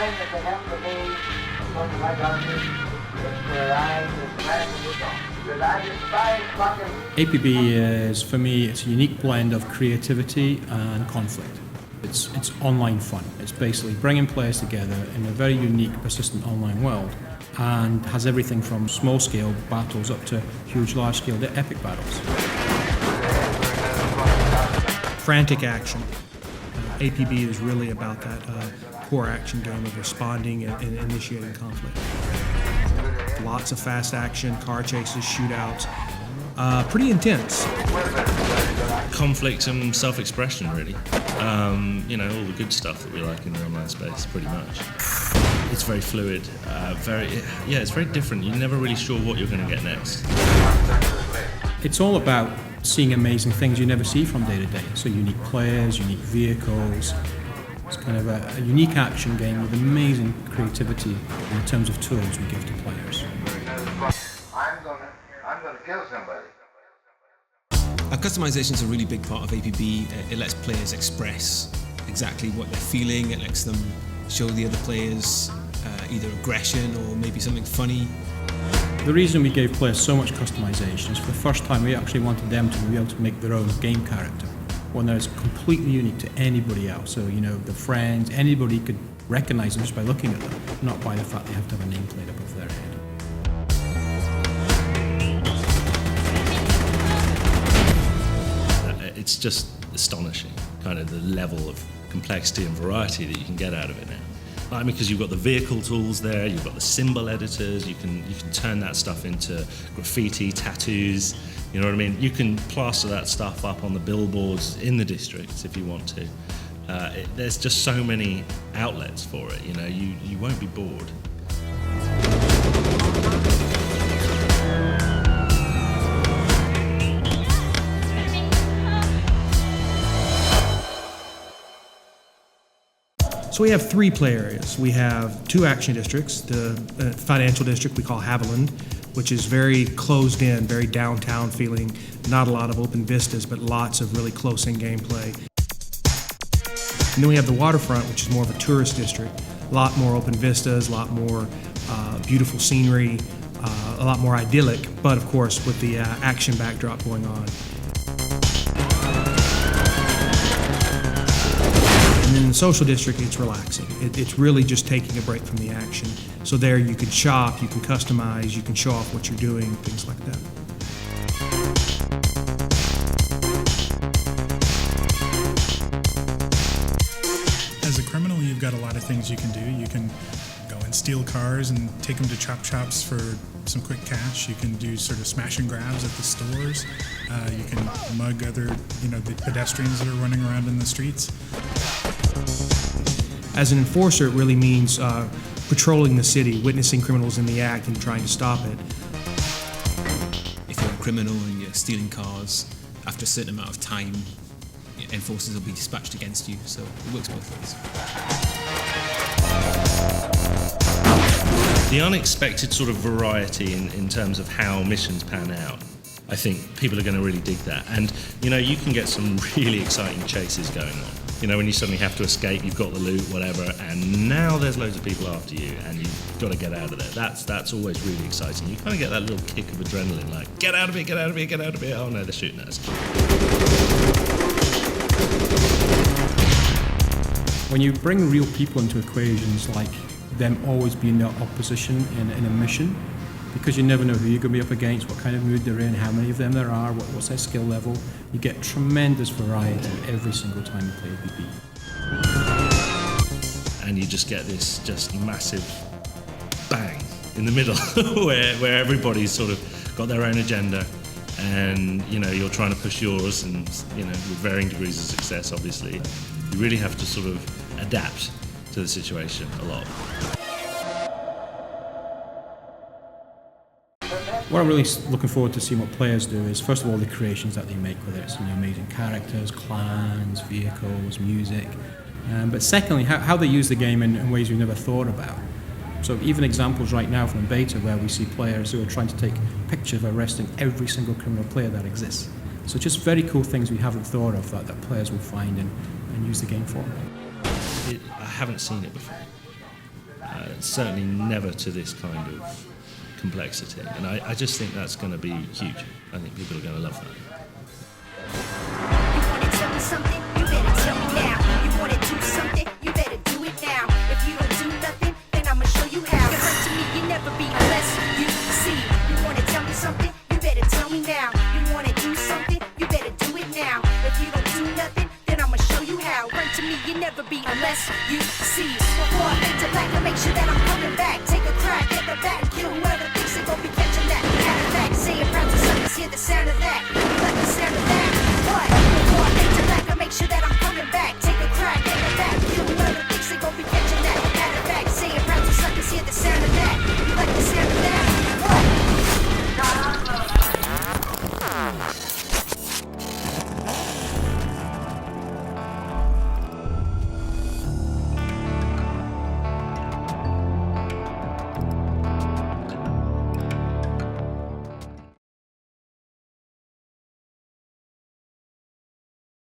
thing that can happen to me, because of my doctor, is where I just radically gone. Because I despise fucking... APB is, for me, it's a unique blend of creativity and conflict. It's online fun. It's basically bringing players together in a very unique, persistent online world, and has everything from small-scale battles up to huge, large-scale epic battles. Frantic action. APB is really about that core action game of responding and initiating conflict. Lots of fast action, car chases, shootouts. Pretty intense. Conflict and self-expression, really. All the good stuff that we like in the online space, pretty much. It's very fluid, it's very different. You're never really sure what you're going to get next. It's all about seeing amazing things you never see from day to day. So unique players, unique vehicles. It's kind of a unique action game with amazing creativity in terms of tools we give to players. I'm gonna kill somebody. Customization is a really big part of APB. It lets players express exactly what they're feeling. It lets them show the other players either aggression or maybe something funny. The reason we gave players so much customization is for the first time we actually wanted them to be able to make their own game character, one that is completely unique to anybody else. So, the friends, anybody could recognize them just by looking at them, not by the fact they have to have a nameplate above their head. It's just astonishing, kind of the level of complexity and variety that you can get out of it now. Because you've got the vehicle tools there, you've got the symbol editors, you can turn that stuff into graffiti, tattoos, you know what I mean? You can plaster that stuff up on the billboards in the districts if you want to. There's just so many outlets for it, you won't be bored. So we have 3 play areas. We have 2 action districts, the financial district we call Haviland, which is very closed in, very downtown feeling, not a lot of open vistas, but lots of really close in gameplay. And then we have the waterfront, which is more of a tourist district, a lot more open vistas, a lot more beautiful scenery, a lot more idyllic, but of course with the action backdrop going on. And then in the social district, it's relaxing. It's really just taking a break from the action. So there you can shop, you can customize, you can show off what you're doing, things like that. As a criminal, you've got a lot of things you can do. You can go and steal cars and take them to chop shops for some quick cash. You can do sort of smash and grabs at the stores. You can mug other, the pedestrians that are running around in the streets. As an enforcer, it really means patrolling the city, witnessing criminals in the act and trying to stop it. If you're a criminal and you're stealing cars, after a certain amount of time, enforcers will be dispatched against you, so it works both ways. The unexpected sort of variety in terms of how missions pan out, I think people are going to really dig that. And, you can get some really exciting chases going on. When you suddenly have to escape, you've got the loot, whatever, and now there's loads of people after you, and you've got to get out of there. That's always really exciting. You kind of get that little kick of adrenaline, like, get out of it, get out of it, get out of it. Oh no, they're shooting at us. When you bring real people into equations, like them always being in opposition in a mission, because you never know who you're going to be up against, what kind of mood they're in, how many of them there are, what's their skill level. You get tremendous variety every single time you play APB. And you just get this just massive bang in the middle where everybody's sort of got their own agenda, and you're trying to push yours, and with varying degrees of success, obviously. You really have to sort of adapt to the situation a lot. What I'm really looking forward to seeing what players do is, first of all, the creations that they make, whether it's amazing characters, clans, vehicles, music, but secondly, how they use the game in ways we never thought about. So even examples right now from beta where we see players who are trying to take pictures of arresting every single criminal player that exists. So just very cool things we haven't thought of that players will find and use the game for. I haven't seen it before. Certainly never to this kind of complexity. And I just think that's going to be huge. I think people are going to love that. You wanna tell me something? You better tell me now. You wanna do something? You better do it now. If you don't do nothing, then I'ma show you how. You hurt to me, you never be unless you see. You wanna tell me something? You better tell me now. You wanna do something? You better do it now. If you don't do nothing, then I'ma show you how. Run to me, you never be unless you see. Before I fade to black, I make sure that I'm coming back. Take a crack at the bat and kill whoever thinks they gon' be catching that. Matter of fact, say it proud to suckers, hear the sound of that.